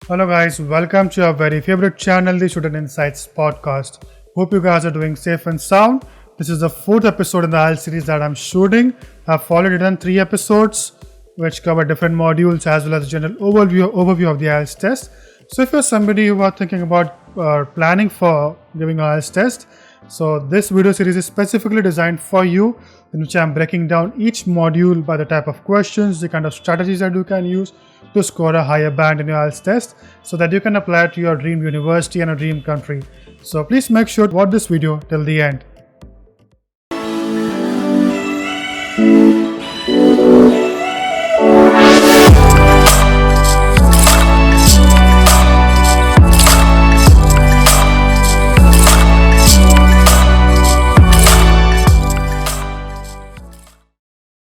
Hello guys, welcome to your very favorite channel, the Student Insights podcast. Hope you guys are doing safe and sound. This is the fourth episode in the IELTS series that I'm shooting. I've already done 3 episodes which cover different modules as well as a general overview of the IELTS test. So if you're somebody who are thinking about planning for giving IELTS test, so this video series is specifically designed for you, in which I'm breaking down each module by the type of questions, the kind of strategies that you can use to score a higher band in your IELTS test so that you can apply it to your dream university and a dream country. So please make sure to watch this video till the end.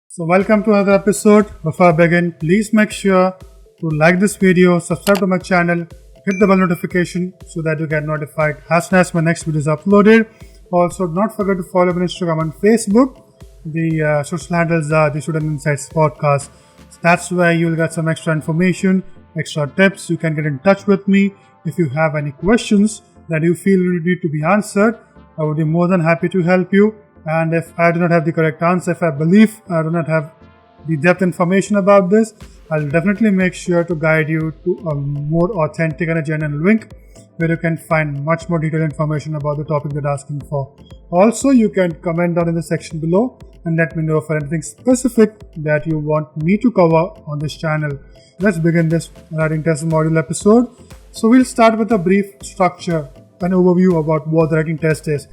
So welcome to another episode. Before I begin, please make sure to like this video, subscribe to my channel, hit the bell notification so that you get notified as soon as my next video is uploaded. Also, don't forget to follow me on Instagram and Facebook. The social handles are the Student Insights Podcast. So that's where you'll get some extra information, extra tips. You can get in touch with me if you have any questions that you feel need to be answered. I would be more than happy to help you. And if I do not have the correct answer, if I believe I do not have the depth information about this, I'll definitely make sure to guide you to a more authentic and a genuine link where you can find much more detailed information about the topic that you're asking for. Also, you can comment down in the section below and let me know for anything specific that you want me to cover on this channel. Let's begin this writing test module episode. So we'll start with a brief structure, an overview about what the writing test is.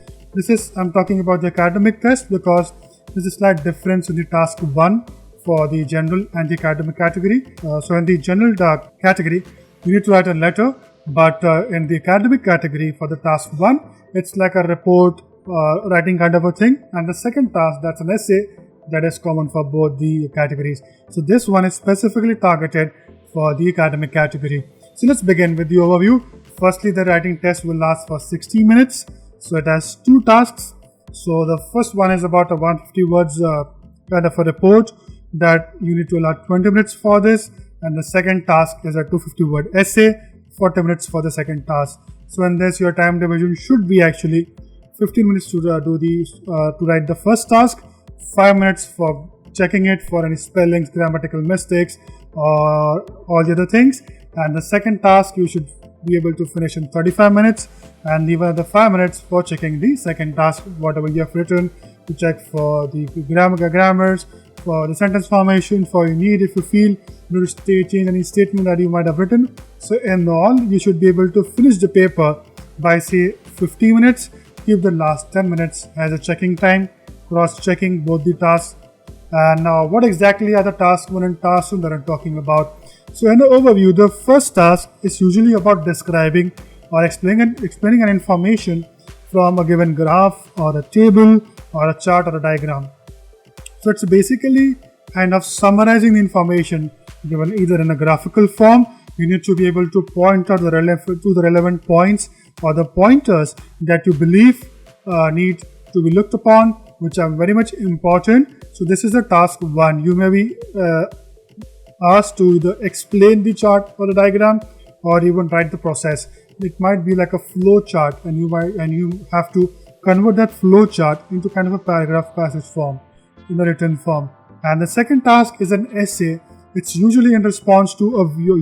I'm talking about the academic test because there's a slight difference in the task 1 for the general and the academic category. So in the general category, you need to write a letter, but in the academic category for the task 1, it's like a report writing kind of a thing. And the second task, that's an essay that is common for both the categories. So this one is specifically targeted for the academic category. So let's begin with the overview. Firstly, the writing test will last for 60 minutes. So it has 2 tasks. So the first one is about a 150 words kind of a report that you need to allow 20 minutes for this. And the second task is a 250 word essay, 40 minutes for the second task. So in this, your time division should be actually 15 minutes to write the first task, 5 minutes for checking it for any spellings, grammatical mistakes, or all the other things. And the second task you should be able to finish in 35 minutes and leave another 5 minutes for checking the second task, whatever you have written, to check for the grammars, for the sentence formation, for you need if you feel you need to change any statement that you might have written. So in all, you should be able to finish the paper by say 50 minutes. Keep the last 10 minutes as a checking time, cross-checking both the tasks. And now what exactly are the task 1 and task 2 that I'm talking about? So in the overview, the first task is usually about describing or explaining an information from a given graph or a table or a chart or a diagram. So it's basically kind of summarizing the information given either in a graphical form. You need to be able to point out the relevant points or the pointers that you believe need to be looked upon, which are very much important. So this is the task 1. You may be asked to either explain the chart or the diagram or even write the process. It might be like a flow chart and you have to convert that flow chart into kind of a paragraph passage form in a written form. And the second task is an essay. It's usually in response to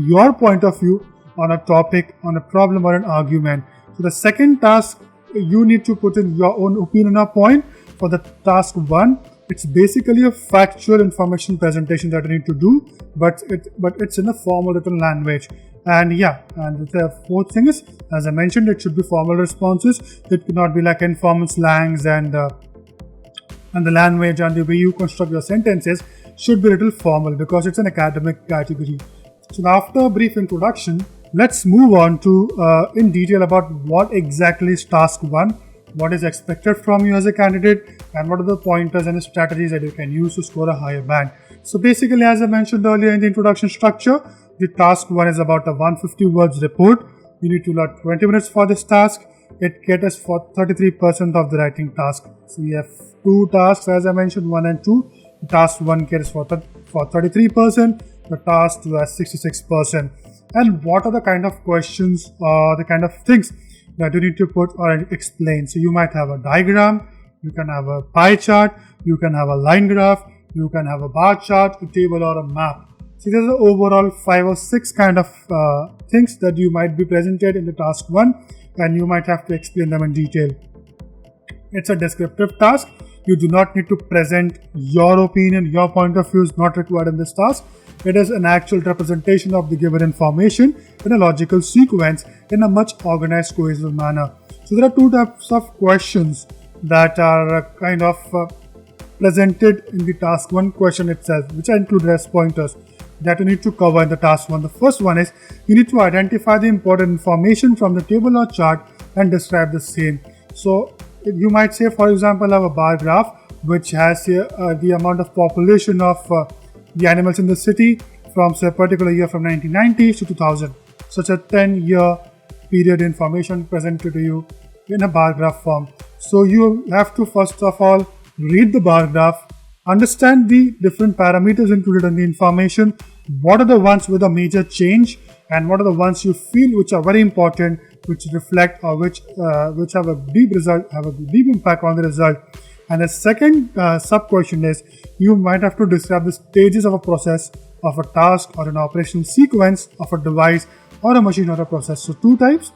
your point of view on a topic, on a problem or an argument. So the second task, you need to put in your own opinion or point. For the task 1, it's basically a factual information presentation that you need to do, but it's in a formal written language. And the fourth thing is, as I mentioned, it should be formal responses. It could not be like informal slangs and the language and the way you construct your sentences should be a little formal because it's an academic category. So after a brief introduction, let's move on to in detail about what exactly is task 1, what is expected from you as a candidate, and what are the pointers and the strategies that you can use to score a higher band. So basically, as I mentioned earlier in the introduction structure, the task 1 is about a 150 words report. You need to allot 20 minutes for this task. It caters for 33% of the writing task. So we have 2 tasks, as I mentioned, 1 and 2. Task 1 caters for 33%, the task 2 has 66%. and what are the kind of questions or the kind of things that you need to put or explain. So you might have a diagram, you can have a pie chart, you can have a line graph, you can have a bar chart, a table, or a map. So there's an overall 5 or 6 kind of things that you might be presented in the task 1, and you might have to explain them in detail. It's a descriptive task. You do not need to present your opinion, your point of view is not required in this task. It is an actual representation of the given information in a logical sequence in a much organized, cohesive manner. So there are 2 types of questions that are kind of presented in the task 1 question itself, which include rest pointers that you need to cover in the task 1. The first one is you need to identify the important information from the table or chart and describe the same. So you might say, for example, I have a bar graph which has the amount of population of the animals in the city from say, a particular year from 1990 to 2000. Such a 10-year period information presented to you in a bar graph form. So you have to first of all read the bar graph, understand the different parameters included in the information, what are the ones with a major change and what are the ones you feel which are very important, which reflect or which have a deep result, have a deep impact on the result. And the second sub question is you might have to describe the stages of a process, of a task or an operational sequence of a device or a machine or a process. So 2 types.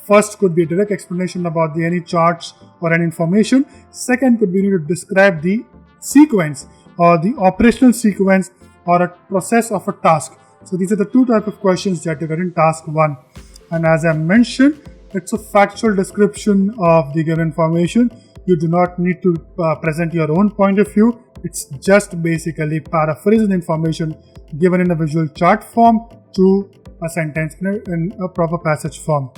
First could be a direct explanation about any charts or any information. Second could be you need to describe the sequence or the operational sequence or a process of a task. So these are the 2 types of questions that you get in task 1. And as I mentioned, it's a factual description of the given information. You do not need to present your own point of view. It's just basically paraphrasing information given in a visual chart form to a sentence in a proper passage form.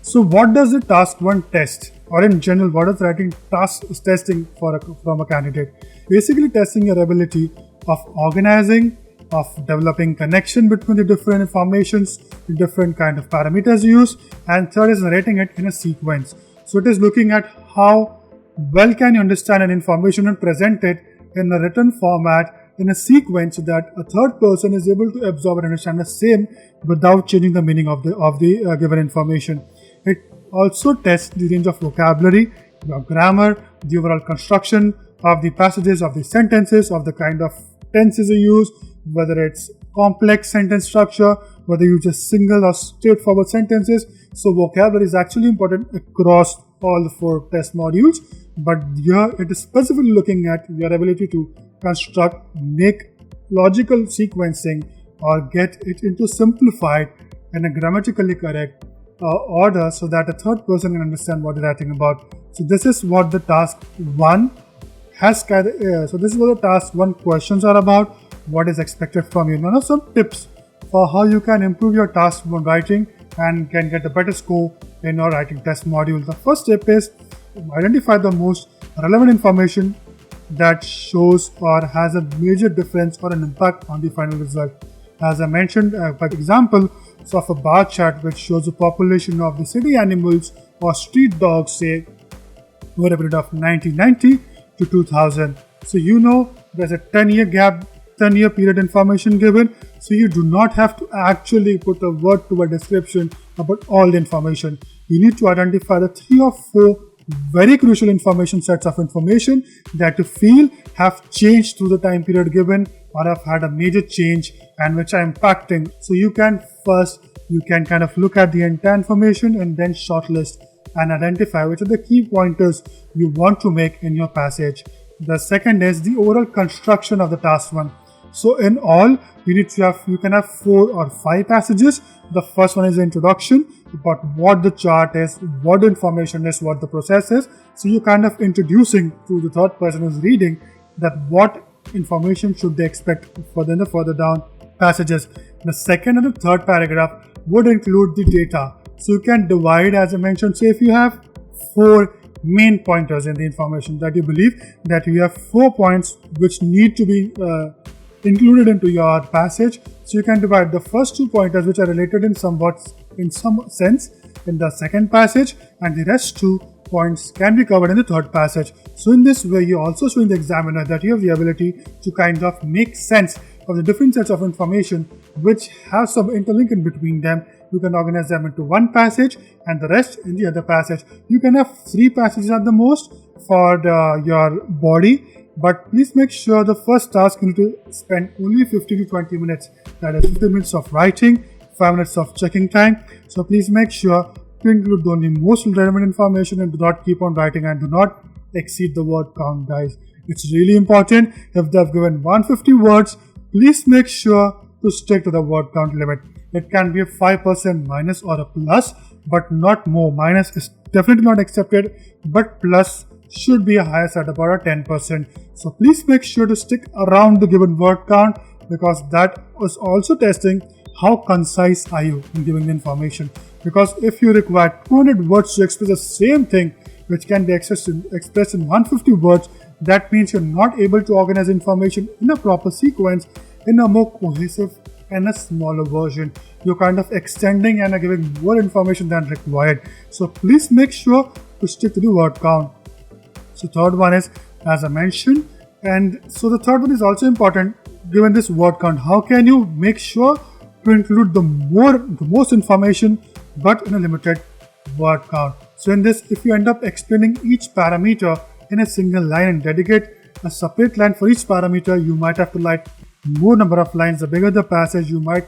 So what does the task 1 test, or in general what is writing task is testing from a candidate? Basically testing your ability of organizing, of developing connection between the different informations, the different kind of parameters used, and third is narrating it in a sequence. So it is looking at how well can you understand an information and present it in a written format in a sequence so that a third person is able to absorb and understand the same without changing the meaning of the given information. It also tests the range of vocabulary, the grammar, the overall construction of the passages, of the sentences, of the kind of tenses you use, whether it's complex sentence structure, whether you just single or straightforward sentences. So vocabulary is actually important across all the 4 test modules, but here it is specifically looking at your ability to construct, make logical sequencing or get it into simplified and a grammatically correct order so that a third person can understand what you're writing about. So this is what the task 1 has so this is what the task 1 questions are about, what is expected from you. Now some tips for how you can improve your task 1 writing and can get a better score in your writing test module. The first step is identify the most relevant information that shows or has a major difference or an impact on the final result. As I mentioned, for example, so of a bar chart which shows the population of the city animals or street dogs, say, over a period of 1990 to 2000. So you know there's a 10-year gap, 10-year period information given. So you do not have to actually put a word to a description about all the information. You need to identify the 3 or 4 very crucial information sets of information that you feel have changed through the time period given or have had a major change and which are impacting. So you can kind of look at the entire information and then shortlist and identify which are the key pointers you want to make in your passage. The second is the overall construction of the task 1. So in all, you can have 4 or 5 passages. The first one is the introduction about what the chart is, what the information is, what the process is. So you're kind of introducing to the third person who's reading that what information should they expect for the further down passages. The second and the third paragraph would include the data. So you can divide, as I mentioned, say if you have 4 main pointers in the information that you believe that you have 4 points which need to be included into your passage. So you can divide the first 2 pointers which are related in some sense in the second passage, and the rest 2 points can be covered in the third passage. So in this way, you're also showing the examiner that you have the ability to kind of make sense of the different sets of information which have some interlink in between them. You can organize them into one passage and the rest in the other passage. You can have 3 passages at the most for your body, but please make sure the first task you need to spend only 15 to 20 minutes. That is 15 minutes of writing, 5 minutes of checking time. So please make sure to include only most relevant information and do not keep on writing and do not exceed the word count, guys. It's really important. If they've given 150 words, please make sure to stick to the word count limit. It can be a 5% minus or a plus, but not more. Minus is definitely not accepted, but plus should be highest at about a 10%. So please make sure to stick around the given word count, because that is also testing how concise are you in giving the information. Because if you require 200 words to express the same thing which can be expressed in 150 words, that means you're not able to organize information in a proper sequence, in a more cohesive and a smaller version. You're kind of extending and giving more information than required. So please make sure to stick to the word count. So third one is, as I mentioned, and so the third one is also important given this word count. How can you make sure to include the most information but in a limited word count? So in this, if you end up explaining each parameter in a single line and dedicate a separate line for each parameter, you might have to write more number of lines. The bigger the passage, you might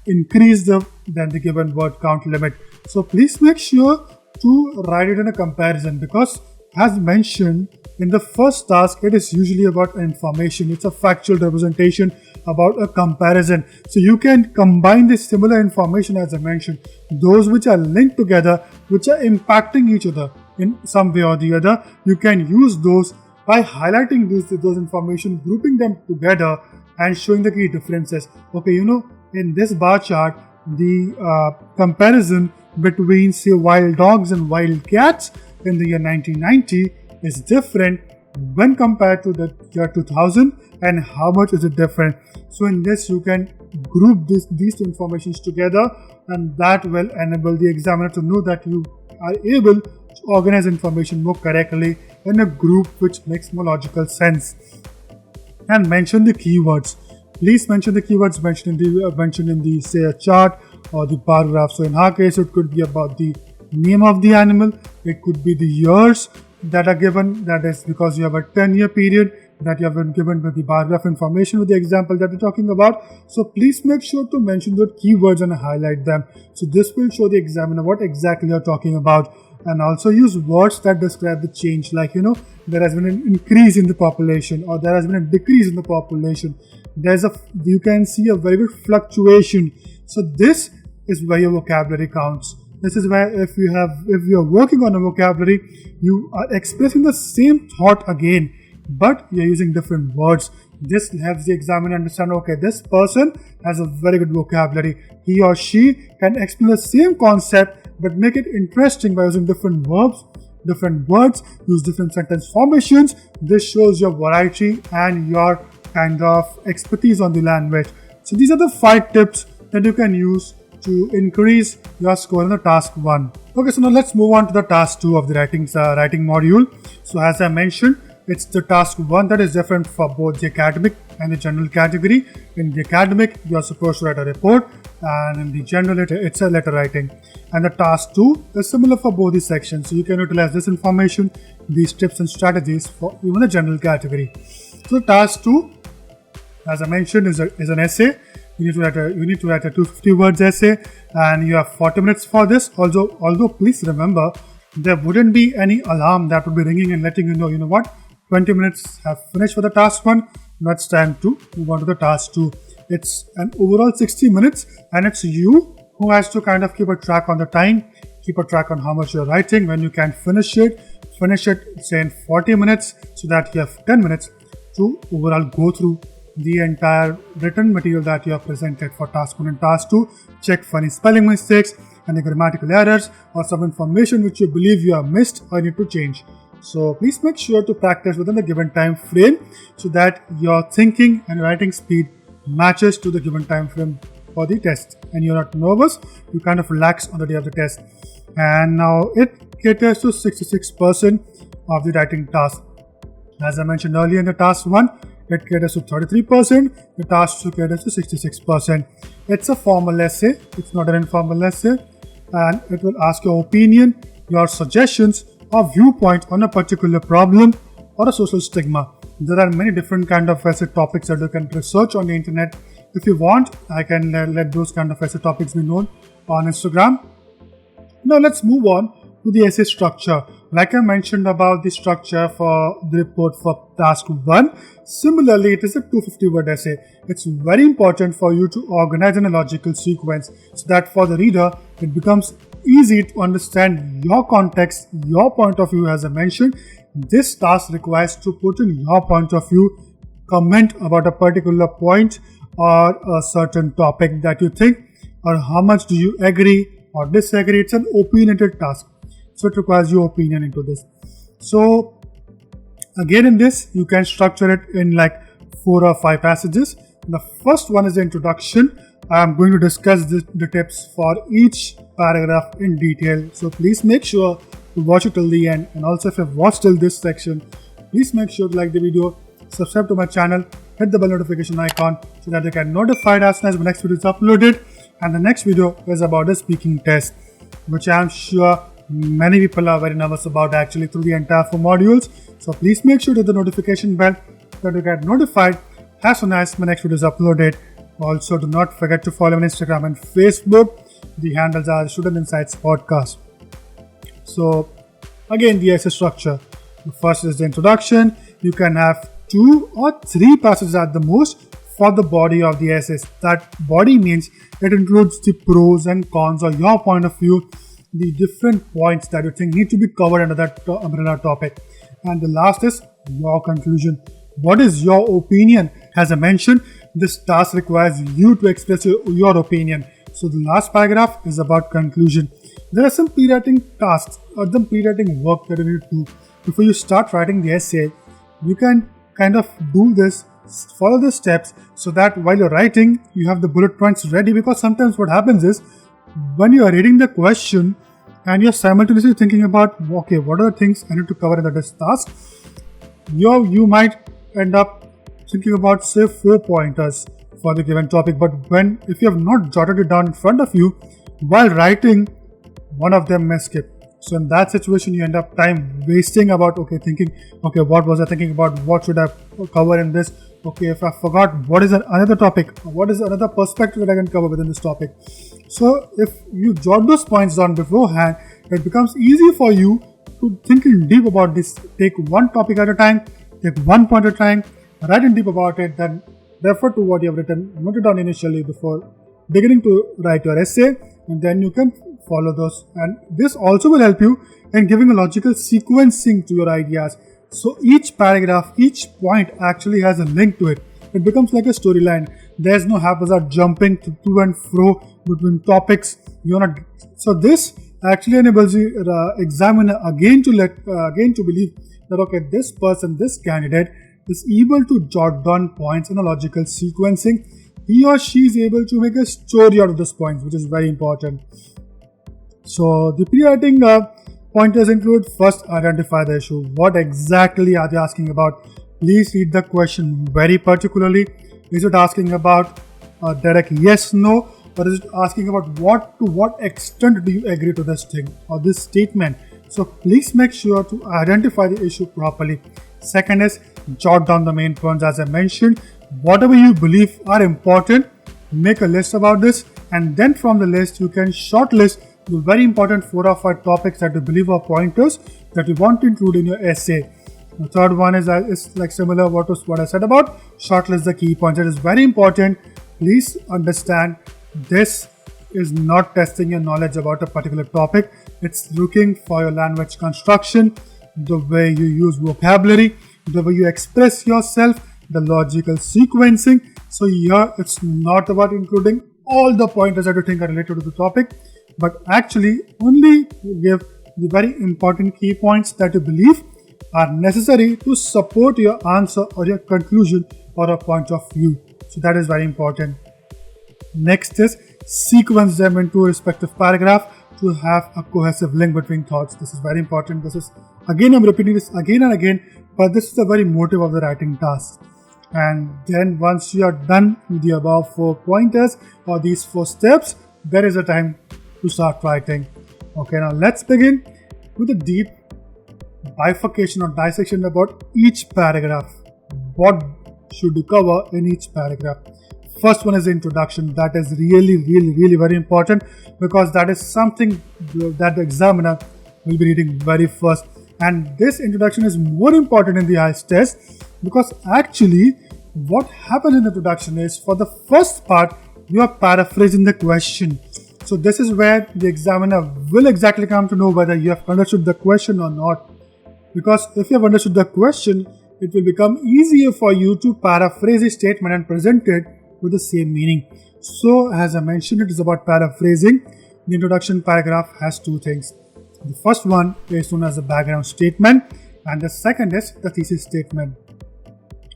increase than the given word count limit. So please make sure to write it in a comparison, because as mentioned in the first task, it is usually about information. It's a factual representation about a comparison. So you can combine this similar information, as I mentioned, those which are linked together, which are impacting each other in some way or the other. You can use those by highlighting those information, grouping them together and showing the key differences. Okay, in this bar chart, the comparison between, say, wild dogs and wild cats in the year 1990 is different when compared to the year 2000, and how much is it different. So in this, you can group these two informations together, and that will enable the examiner to know that you are able to organize information more correctly in a group which makes more logical sense. And mention the keywords. Please mention the keywords mentioned in the say a chart or the bar graph. So in our case, it could be about the name of the animal. It could be the years that are given. That is because you have a 10-year period that you have been given with the bar graph information with the example that we're talking about. So please make sure to mention those keywords and highlight them. So this will show the examiner what exactly you're talking about. And also use words that describe the change, like there has been an increase in the population or there has been a decrease in the population. You can see a very good fluctuation. So this is where your vocabulary counts. This is where if you are working on a vocabulary, you are expressing the same thought again, but you're using different words. This helps the examiner understand, okay, this person has a very good vocabulary. He or she can explain the same concept but make it interesting by using different verbs, different words, use different sentence formations. This shows your variety and your kind of expertise on the language. So these are the 5 tips that you can use to increase your score in the task 1. Okay, so now let's move on to the task 2 of the writing module. So as I mentioned, it's the task 1 that is different for both the academic and the general category. In the academic, you are supposed to write a report, and in the general, it's a letter writing. And the task 2 is similar for both these sections. So you can utilize this information, these tips and strategies for even the general category. So task 2, as I mentioned, is an essay. You need to write a 250 words essay, and you have 40 minutes for this. Although please remember, there wouldn't be any alarm that would be ringing and letting you know what, 20 minutes have finished for the task 1. Now it's time to move on to the task 2. It's an overall 60 minutes, and it's you who has to kind of keep a track on the time, keep a track on how much you're writing, when you can finish it say in 40 minutes, so that you have 10 minutes to overall go through the entire written material that you have presented for task 1 and task 2. Check for any spelling mistakes, any grammatical errors, or some information which you believe you have missed or need to change. So please make sure to practice within the given time frame so that your thinking and writing speed matches to the given time frame for the test, and you're not nervous, you kind of relax on the day of the test. And now it caters to 66% of the writing task. As I mentioned earlier, in the task 1, it caters to 33%, the task 2 caters to 66%. It's a formal essay, it's not an informal essay, and it will ask your opinion, your suggestions or viewpoint on a particular problem or a social stigma. There are many different kind of essay topics that you can research on the internet. If you want, I can let those kind of essay topics be known on Instagram. Now let's move on to the essay structure. Like I mentioned about the structure for the report for task 1, similarly it is a 250 word essay. It's very important for you to organize in a logical sequence so that for the reader it becomes easy to understand your context, your point of view. As I mentioned, this task requires to put in your point of view, comment about a particular point or a certain topic that you think, or how much do you agree or disagree. It's an opinionated task, so it requires your opinion into this. So again, in this you can structure it in like 4 or 5 passages. The first one is the introduction. I am going to discuss the tips for each paragraph in detail, so please make sure to watch it till the end. And also, if you have watched till this section, please make sure to like the video, subscribe to my channel, hit the bell notification icon so that you get notified as soon as my next video is uploaded. And the next video is about the speaking test, which I am sure many people are very nervous about actually through the entire 4 modules. So please make sure to hit the notification bell so that you get notified as soon as my next video is uploaded. Also, do not forget to follow me on Instagram and Facebook. The handles are Student Insights Podcast. So again, the essay structure. The first is the introduction. You can have 2 or 3 passages at the most for the body of the essay. That body means it includes the pros and cons or your point of view, the different points that you think need to be covered under that umbrella topic. And the last is your conclusion. What is your opinion? As I mentioned, this task requires you to express your opinion. So the last paragraph is about conclusion. There are some pre-writing tasks or some pre-writing work that you need to do before you start writing the essay. You can kind of do this, follow the steps so that while you're writing, you have the bullet points ready, because sometimes what happens is when you are reading the question and you're simultaneously thinking about, okay, what are the things I need to cover in this task, you might end up thinking about say 4 pointers for the given topic, but if you have not jotted it down in front of you while writing, one of them may skip. So in that situation, you end up time wasting about thinking, what was I thinking about, what should I cover in this, if I forgot, what is another topic, what is another perspective that I can cover within this topic. So if you jot those points down beforehand, it becomes easy for you to think in deep about this. Take one topic at a time, take one point at a time, write in deep about it, then refer to what you have written, note it down initially before beginning to write your essay, and then you can follow those. And this also will help you in giving a logical sequencing to your ideas. So each paragraph, each point actually has a link to it. It becomes like a storyline. There's no haphazard jumping to and fro between topics. So this actually enables the examiner again to believe that this person, this candidate is able to jot down points in a logical sequencing. He or she is able to make a story out of those points, which is very important. So the pre-writing pointers include: first, identify the issue. What exactly are they asking about? Please read the question very particularly. Is it asking about a direct yes, no, or is it asking about to what extent do you agree to this thing or this statement? So please make sure to identify the issue properly. Second is jot down the main points. As I mentioned, whatever you believe are important, make a list about this, and then from the list you can shortlist the very important 4 or 5 topics that you believe are pointers that you want to include in your essay. The third one is like similar what I said about shortlist the key points. It is very important. Please understand, this is not testing your knowledge about a particular topic. It's looking for your language construction, the way you use vocabulary, the way you express yourself, the logical sequencing. So here it's not about including all the pointers that you think are related to the topic, but actually only give the very important key points that you believe are necessary to support your answer or your conclusion or a point of view. So that is very important. Next is sequence them into a respective paragraph to have a cohesive link between thoughts. This is very important. I'm repeating this again and again, but this is the very motive of the writing task. And then once you are done with the above 4 pointers or these 4 steps, there is a time to start writing. Okay, now let's begin with a deep bifurcation or dissection about each paragraph. What should you cover in each paragraph? First one is the introduction. That is really very important, because that is something that the examiner will be reading very first. And this introduction is more important in the IELTS test, because actually what happens in the introduction is, for the first part you are paraphrasing the question. So this is where the examiner will exactly come to know whether you have understood the question or not. Because if you have understood the question, it will become easier for you to paraphrase a statement and present it with the same meaning. So as I mentioned, it is about paraphrasing. The introduction paragraph has 2 things. The first one is known as the background statement, and the second is the thesis statement.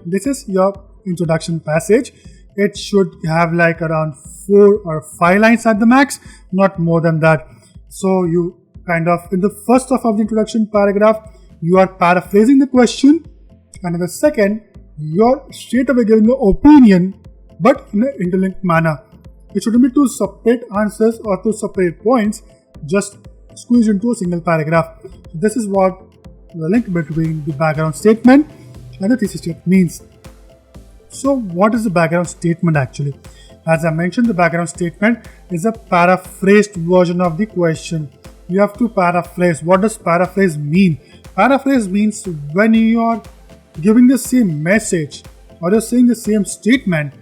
This is your introduction passage. It should have like around 4 or 5 lines at the max, not more than that. So you kind of, in the first half of the introduction paragraph, you are paraphrasing the question, and in the second, you are straight away giving your opinion, but in an interlinked manner. It shouldn't be 2 separate answers or 2 separate points, just squeezed into a single paragraph. So this is what the link between the background statement and the thesis statement means. So what is the background statement actually? As I mentioned, the background statement is a paraphrased version of the question. You have to paraphrase. What does paraphrase mean? Paraphrase means when you are giving the same message or you're saying the same statement,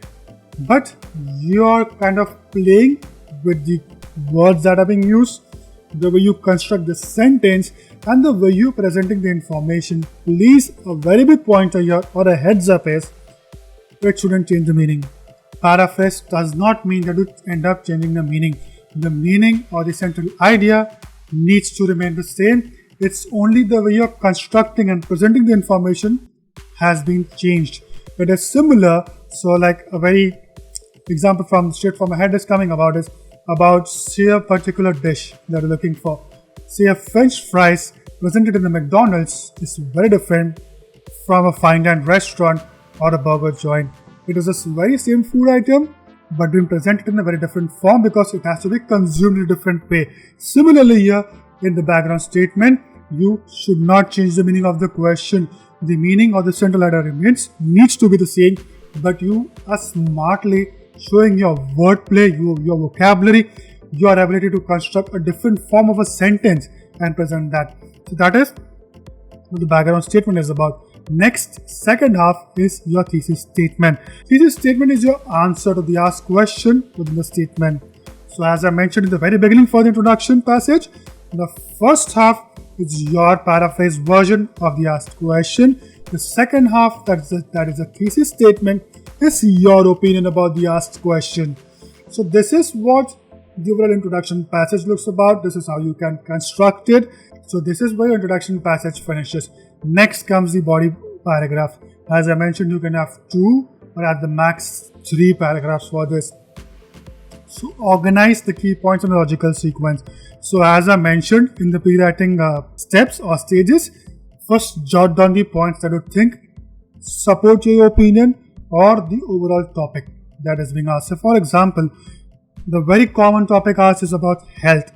but you're kind of playing with the words that are being used, the way you construct the sentence, and the way you're presenting the information. Please, a very big pointer here or a heads up is, it shouldn't change the meaning. Paraphrase does not mean that you end up changing the meaning. The meaning or the central idea needs to remain the same. It's only the way you're constructing and presenting the information has been changed. It is similar. So like a very example from straight from my head is coming about is about say a particular dish that you're looking for. Say a French fries presented in the McDonald's is very different from a fine dining restaurant or a burger joint. It is the very same food item, but being presented in a very different form because it has to be consumed in a different way. Similarly here in the background statement, you should not change the meaning of the question. The meaning of the central idea needs to be the same, but you are smartly showing your wordplay, your vocabulary, your ability to construct a different form of a sentence and present that. So that is what the background statement is about. Next, second half is your thesis statement. Thesis statement is your answer to the asked question within the statement. So as I mentioned in the very beginning for the introduction passage, the first half is your paraphrase version of the asked question. The second half, that is a thesis statement, is your opinion about the asked question. So this is what the overall introduction passage looks about. This is how you can construct it. So this is where your introduction passage finishes. Next comes the body paragraph. As I mentioned, you can have 2 or at the max 3 paragraphs for this. So organize the key points in a logical sequence. So as I mentioned in the pre-writing steps or stages, first jot down the points that you think support your opinion or the overall topic that is being asked. So for example, the very common topic asked is about health.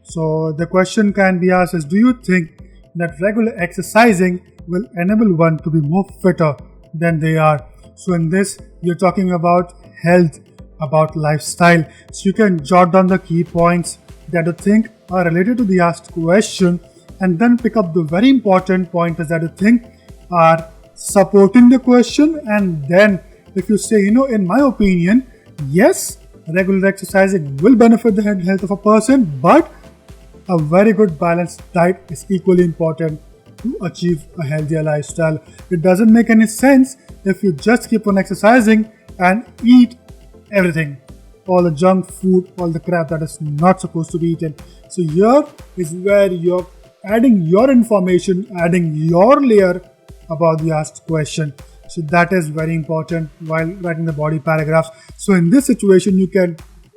So the question can be asked as, do you think that regular exercising will enable one to be more fitter than they are? So in this, you're talking about health, about lifestyle. So you can jot down the key points that you think are related to the asked question, and then pick up the very important pointers that you think are supporting the question. And then if you say, in my opinion, yes, regular exercising will benefit the health of a person, but a very good balanced diet is equally important to achieve a healthier lifestyle. It doesn't make any sense if you just keep on exercising and eat everything, all the junk food, all the crap that is not supposed to be eaten. So here is where you're adding your information, adding your layer about the asked question. So that is very important while writing the body paragraphs. So in this situation, you can,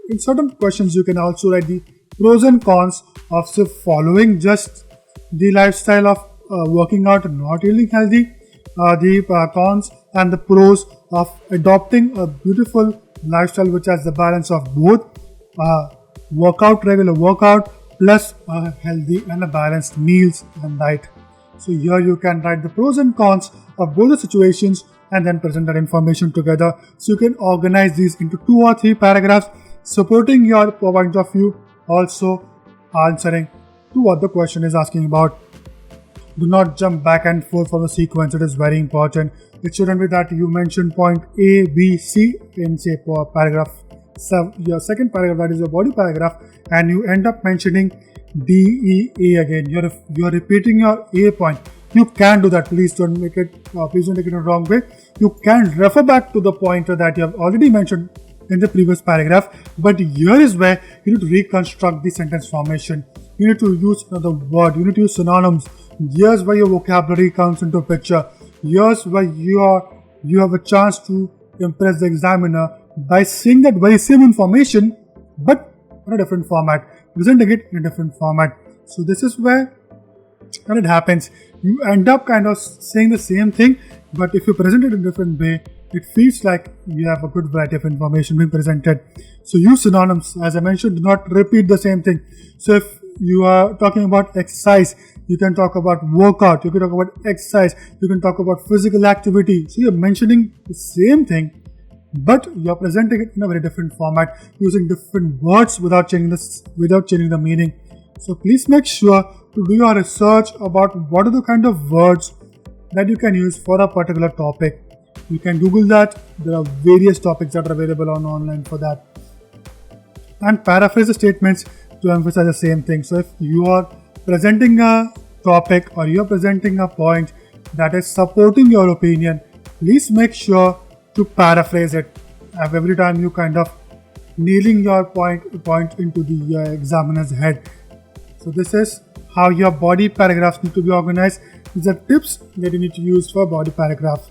in certain questions, you can also write the pros and cons of following just the lifestyle of working out and not eating healthy. The cons and the pros of adopting a beautiful lifestyle which has the balance of both regular workout plus a healthy and a balanced meals and diet. So here you can write the pros and cons of both the situations and then present that information together. So you can organize these into 2 or 3 paragraphs supporting your point of view, also answering to what the question is asking about. Do not jump back and forth from the sequence. It is very important. It shouldn't be that you mention point A, B, C in say paragraph. So your second paragraph, that is your body paragraph, and you end up mentioning D, E, A again. You're repeating your A point. You can do that. Please don't take it in a wrong way. You can refer back to the pointer that you have already mentioned in the previous paragraph. But here is where you need to reconstruct the sentence formation. You need to use another word. You need to use synonyms. Here's where your vocabulary comes into picture. Here's where you have a chance to impress the examiner by saying that very same information but in a different format, presenting it in a different format. So this is where when it happens, you end up kind of saying the same thing, but if you present it in a different way, it feels like you have a good variety of information being presented. So use synonyms. As I mentioned, do not repeat the same thing. So if you are talking about exercise, you can talk about workout, you can talk about exercise, you can talk about physical activity. So you're mentioning the same thing, but you're presenting it in a very different format, using different words without changing the meaning. So please make sure to do your research about what are the kind of words that you can use for a particular topic. You can Google that. There are various topics that are available online for that. And paraphrase the statements to emphasize the same thing. So if you are presenting a topic or you are presenting a point that is supporting your opinion, please make sure to paraphrase it. Every time you kind of nailing your point into the examiner's head. So this is how your body paragraphs need to be organized. These are tips that you need to use for body paragraph.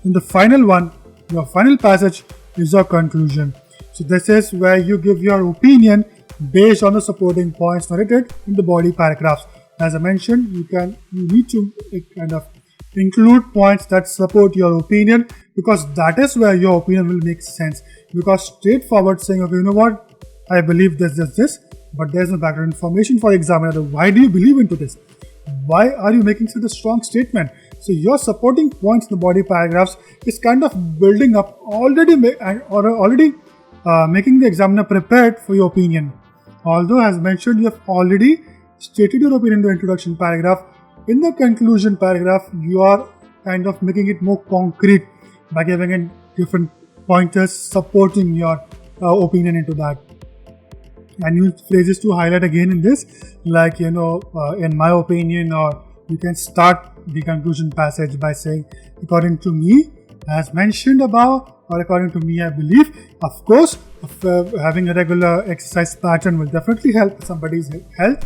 In the final one, your final passage is your conclusion. So this is where you give your opinion based on the supporting points narrated in the body paragraphs. As I mentioned, you need to kind of include points that support your opinion, because that is where your opinion will make sense. Because straightforward saying, okay, you know what, I believe this, but there's no background information for the examiner. Why do you believe into this? Why are you making such a strong statement? So your supporting points in the body paragraphs is kind of building up already making the examiner prepared for your opinion. Although as mentioned, you have already stated your opinion in the introduction paragraph. In the conclusion paragraph, you are kind of making it more concrete by giving in different pointers supporting your opinion into that. And use phrases to highlight again in this, like, in my opinion, or you can start the conclusion passage by saying, according to me, as mentioned above, or according to me, I believe. Of course, having a regular exercise pattern will definitely help somebody's health.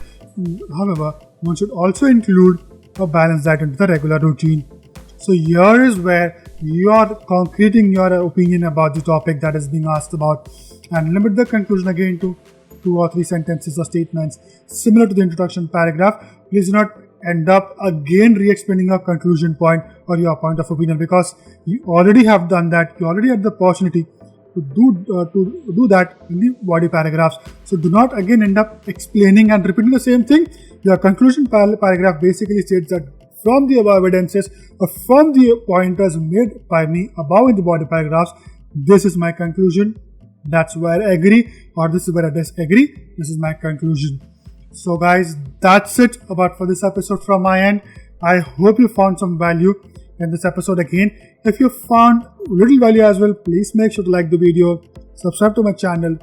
However, one should also include a balanced diet into the regular routine. So here is where you are concreting your opinion about the topic that is being asked about, and limit the conclusion again to 2 or 3 sentences or statements similar to the introduction paragraph. Please do not end up again re-explaining your conclusion point or your point of opinion, because you already have done that. You already had the opportunity to do that in the body paragraphs. So do not again end up explaining and repeating the same thing. Your conclusion paragraph basically states that from the above evidences or from the pointers made by me above in the body paragraphs, this is my conclusion. That's where I agree, or this is where I disagree. This is my conclusion. So guys, that's it about for this episode from my end. I hope you found some value in this episode again. If you found little value as well, please make sure to like the video, subscribe to my channel,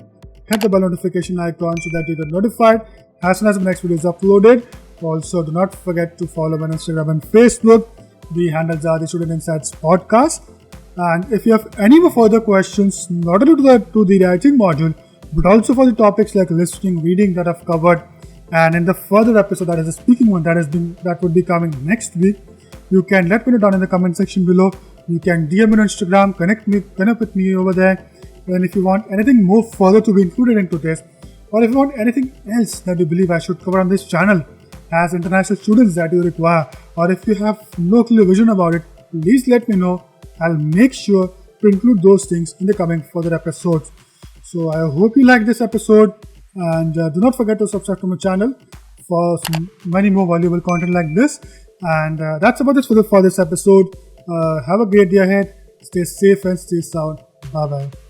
hit the bell notification icon so that you get notified as soon as the next video is uploaded. Also, do not forget to follow me on Instagram and Facebook. The handles are the Student Insights Podcast. And if you have any further questions, not only to the writing module, but also for the topics like listening, reading that I've covered, and in the further episode, that is the speaking one that would be coming next week, you can let me know down in the comment section below. You can DM me on Instagram, connect with me over there. And if you want anything more further to be included into this, or if you want anything else that you believe I should cover on this channel as international students that you require, or if you have no clear vision about it, please let me know I'll make sure to include those things in the coming further episodes. So I hope you like this episode, and do not forget to subscribe to my channel for many more valuable content like this. And that's about it for this episode. Have a great day ahead. Stay safe and stay sound. Bye bye.